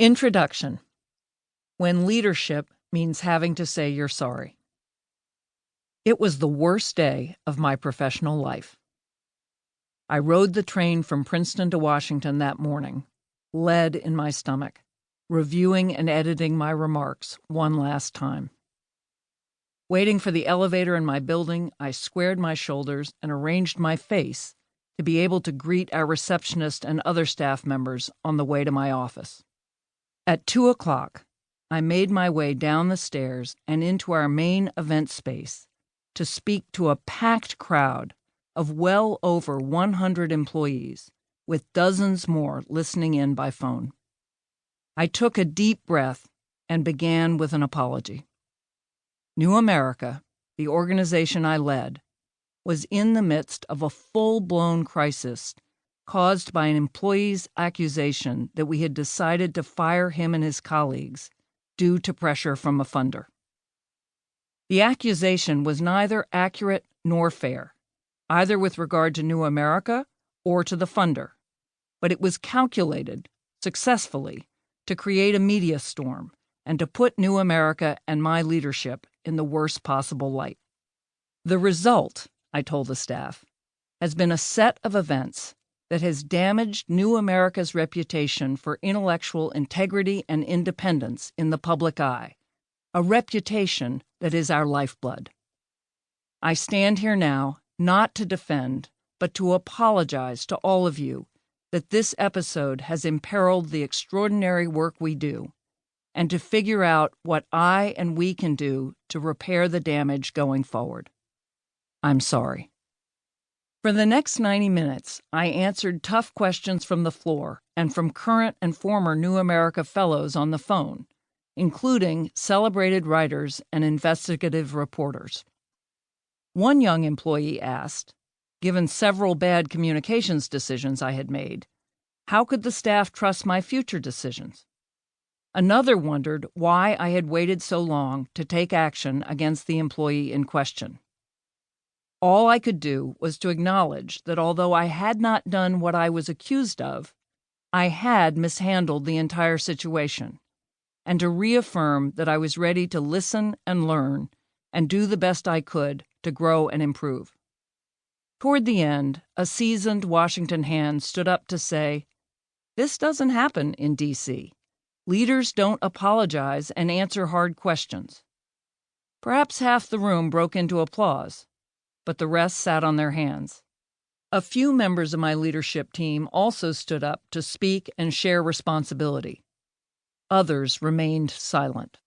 Introduction. When leadership means having to say you're sorry. It was the worst day of my professional life. I rode the train from Princeton to Washington that morning, lead in my stomach, reviewing and editing my remarks one last time. Waiting for the elevator in my building, I squared my shoulders and arranged my face to be able to greet our receptionist and other staff members on the way to my office. At 2:00, I made my way down the stairs and into our main event space to speak to a packed crowd of well over 100 employees, with dozens more listening in by phone. I took a deep breath and began with an apology. New America, the organization I led, was in the midst of a full-blown crisis caused by an employee's accusation that we had decided to fire him and his colleagues due to pressure from a funder. The accusation was neither accurate nor fair, either with regard to New America or to the funder, but it was calculated, successfully, to create a media storm and to put New America and my leadership in the worst possible light. The result, I told the staff, has been a set of events that has damaged New America's reputation for intellectual integrity and independence in the public eye, a reputation that is our lifeblood. I stand here now not to defend, but to apologize to all of you that this episode has imperiled the extraordinary work we do, and to figure out what I and we can do to repair the damage going forward. I'm sorry. For the next 90 minutes, I answered tough questions from the floor and from current and former New America Fellows on the phone, including celebrated writers and investigative reporters. One young employee asked, given several bad communications decisions I had made, how could the staff trust my future decisions? Another wondered why I had waited so long to take action against the employee in question. All I could do was to acknowledge that although I had not done what I was accused of, I had mishandled the entire situation, and to reaffirm that I was ready to listen and learn and do the best I could to grow and improve. Toward the end, a seasoned Washington hand stood up to say, "This doesn't happen in D.C. Leaders don't apologize and answer hard questions." Perhaps half the room broke into applause, but the rest sat on their hands. A few members of my leadership team also stood up to speak and share responsibility. Others remained silent.